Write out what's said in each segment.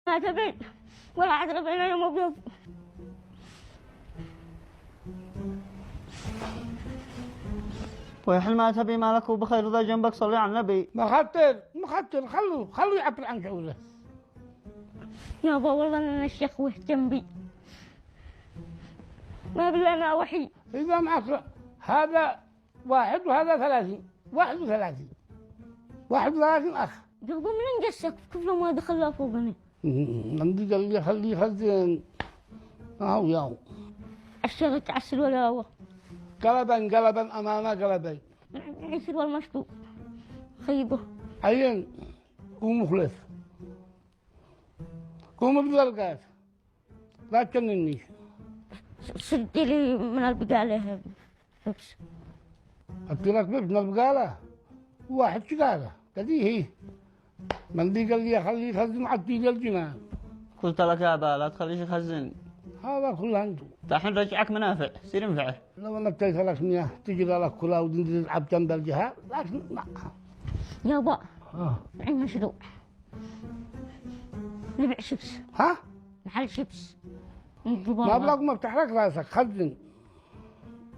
ما تبي ولا عذر بين يوم وبيوم. ويحل ما تبي مالك وبخير ذا جنبك صلي على النبي. مخطر خلوا يعطل عن جوزه. يابا والله أنا الشيخ وه جنبي ما بالله أنا وحي. إذا معك هذا 1 وهذا 30 31 أخ. يابا من قصك كيف ما دخلها فوقني. عندي قال لي خليه يخزن. ياو الشيخ تعسل ولا هو قلبا أمامه قلبين. يصير والمشطوب خيبه. عين قوم مخلص قوم بذلقات لا تجننيش. سدي لي من البقالة حبس. قلت لك من البقالة 1 شقالة كذي هي من دي قال لي خليه يخزن عطيه الجنان. قلت لك يا أبا لا تخليش يخزن. هذا كله عنده. الحين رجعك منافع سير انفعه. لو انا ابتيت لك مياه تجي لك كلها وتنزل تلعب جنب الجهات لكن لا. يابا عين مشروع نبيع شيبس. ها؟ محل شيبس. مبلغ ما بتحرك راسك خزن.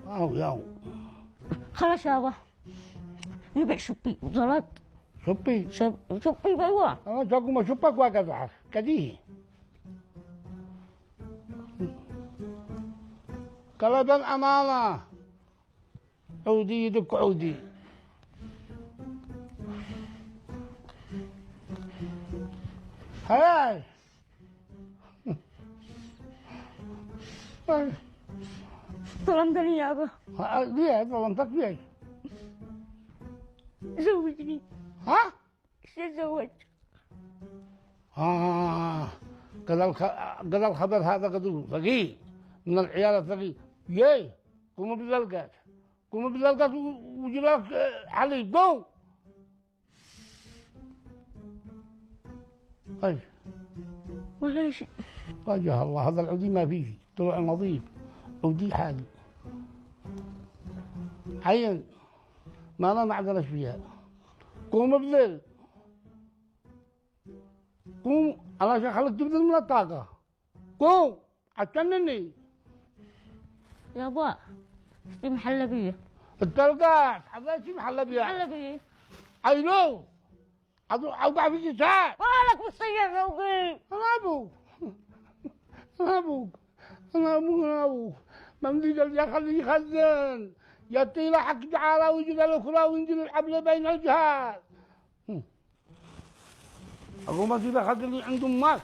ياو خلاص يابا نبيع شبي وزلط. شبي شبي بيوا. انا تقوم اشوفك وقطعك كذي. قلبا امامه عودي يدك عودي. هاي ظلمتني يابا. ليه ظلمتك ليه؟ زوجني. ها؟ تزوج. قال الخبر هذا قدو ثقيل من العيال الثقيل. ياي قوموا بالزلقات وجلاك علي دو. اي ولا شيء. وجه الله هذا العودي ما فيه طلع نظيف عودي حالي. عين ما انا معذرش فيها. قوم بالليل قوم علشان خليك تبذل من الطاقة. قوم عتنني يابا في محلبية. التلقات حبيت شي محلبية. محلبية عينو اوقع في جسات. مالك بالسيارة فوقي. انا ابوك ممدي قال يا خليه يخزن يطيل حق تعالى ويجي الاخرى وينزل الحبل بين الجهات. اقوم اسيب اخذ اللي عند امك